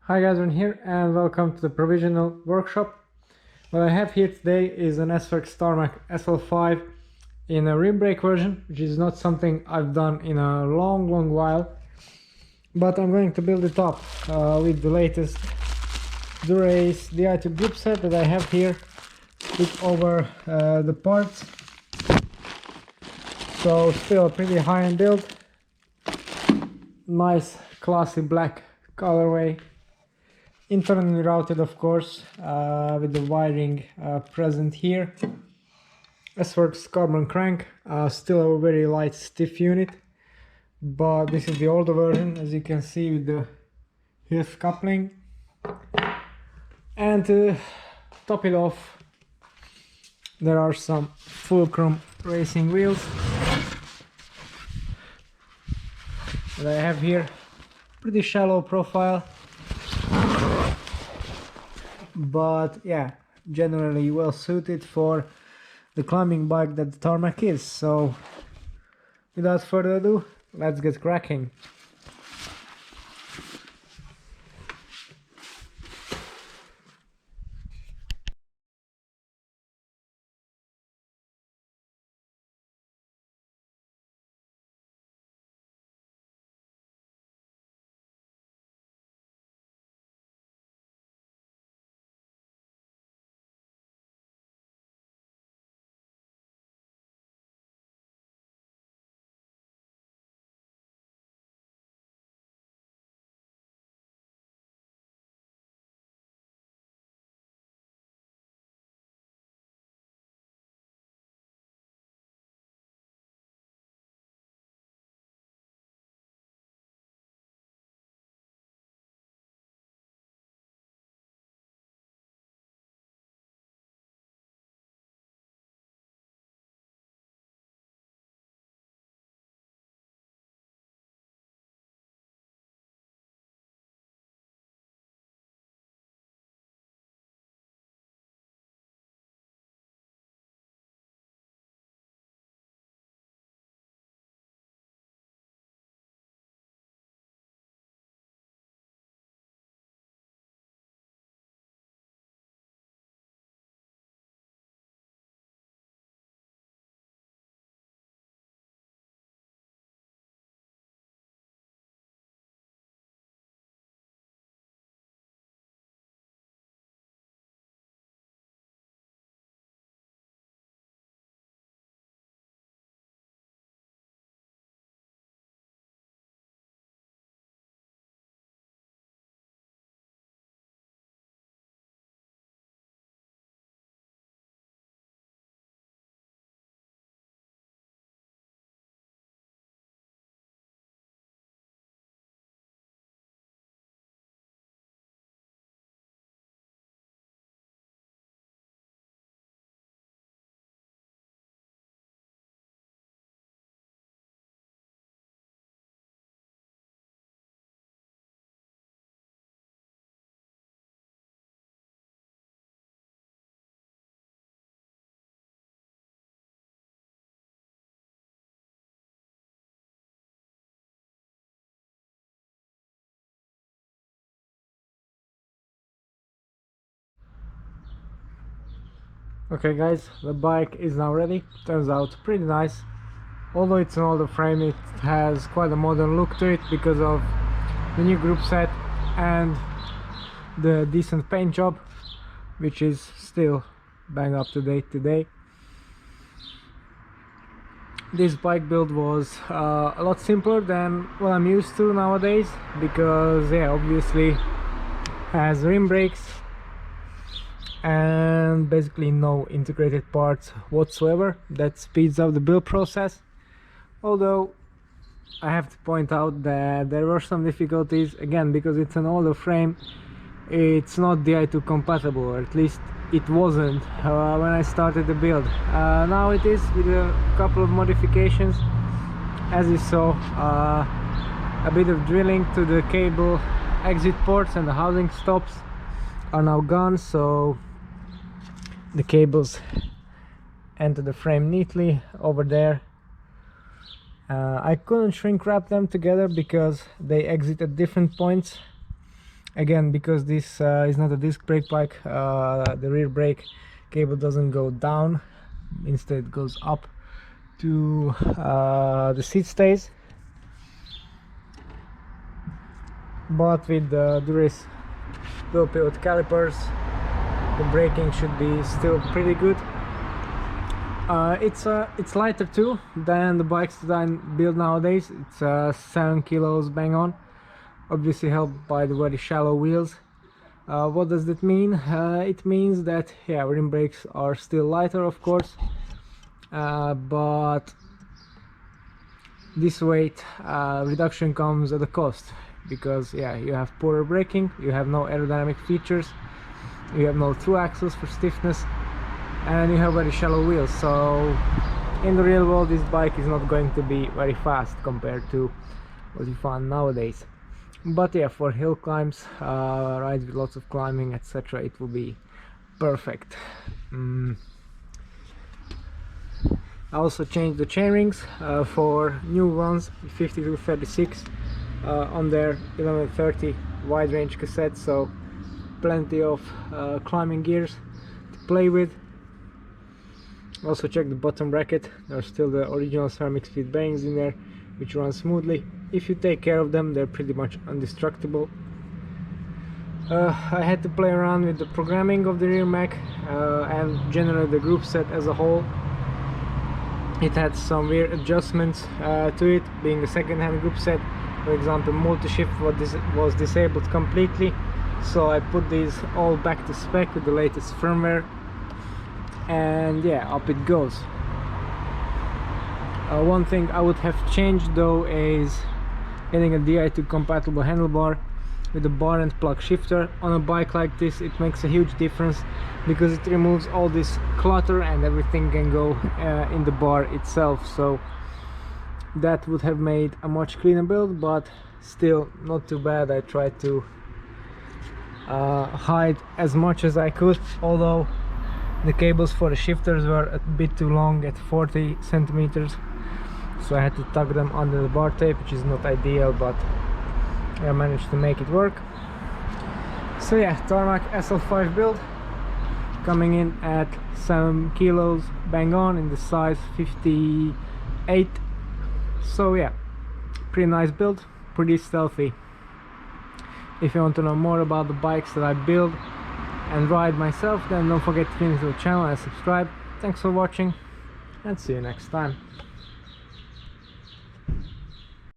Hi guys, I'm here and welcome to the provisional workshop. What I have here today is an SX Tarmac SL5 in a rim brake version, which is not something I've done in a long while, but I'm going to build it up with the latest Durace DI2 grip set that I have here, put over the parts. So still a pretty high-end build, nice classy black colorway. Internally routed, of course, with the wiring present here. S-Works carbon crank, still a very light stiff unit, but this is the older version, as you can see, with the hoof coupling. And to top it off, there are some fulcrum racing wheels that I have here. Pretty shallow profile, but yeah, generally well suited for the climbing bike that the Tarmac is. So without further ado, let's get cracking. Okay guys, the bike is now ready. Turns out pretty nice. Although it's an older frame, it has quite a modern look to it because of the new group set and the decent paint job, which is still bang up to date today. This bike build was a lot simpler than what I'm used to nowadays, because yeah, obviously has rim brakes and basically no integrated parts whatsoever. That speeds up the build process. Although I have to point out that there were some difficulties, again because it's an older frame. It's not DI2 compatible, or at least it wasn't when I started the build. Now it is, with a couple of modifications. As you saw, a bit of drilling to the cable exit ports and the housing stops are now gone, so the cables enter the frame neatly over there. I couldn't shrink wrap them together because they exit at different points Again, because this is not a disc brake bike, the rear brake cable doesn't go down, instead it goes up to the seat stays. But with the Duris dual pivot calipers, the braking should be still pretty good. It's lighter too than the bikes that I build nowadays. It's 7 kilos bang on, obviously helped by the very shallow wheels. What does that mean? It means that, yeah, rim brakes are still lighter, of course, but this weight reduction comes at a cost, because, yeah, you have poorer braking, you have no aerodynamic features, you have no through axles for stiffness, and you have very shallow wheels. So in the real world, this bike is not going to be very fast compared to what you find nowadays. But yeah, for hill climbs, rides with lots of climbing, etc., it will be perfect. I also changed the chainrings for new ones, 5236 on their 1130 wide range cassette, so plenty of climbing gears to play with. Also check the bottom bracket, there are still the original ceramic split bearings in there, which run smoothly. If you take care of them, they're pretty much indestructible. I had to play around with the programming of the rear mech and generally the group set as a whole. It had some weird adjustments to it, being a second-hand group set. For example, multi-shift was disabled completely, so I put these all back to spec with the latest firmware, and yeah, up it goes. One thing I would have changed though is getting a Di2 compatible handlebar with a bar and plug shifter. On a bike like this, it makes a huge difference because it removes all this clutter and everything can go in the bar itself, so that would have made a much cleaner build, but still not too bad. I tried to hide as much as I could, although the cables for the shifters were a bit too long at 40 centimeters, so I had to tuck them under the bar tape, which is not ideal, but I managed to make it work. So yeah, Tarmac SL5 build, coming in at 7 kilos bang on in the size 58. So yeah, pretty nice build, pretty stealthy. If you want to know more about the bikes that I build and ride myself, then don't forget to tune into the channel and subscribe. Thanks for watching, and see you next time.